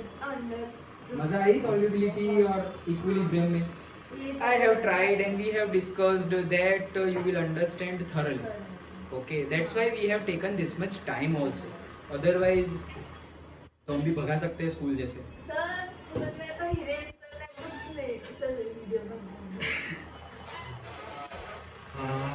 S1: मजा आई सॉल्युबिलिटी और इक्विलिब्रियम में. I have tried and we have discussed that you will understand thoroughly. Okay, that's why we have taken this much time also. Otherwise तो हम भी भगा सकते हैं स्कूल जैसे.
S3: सर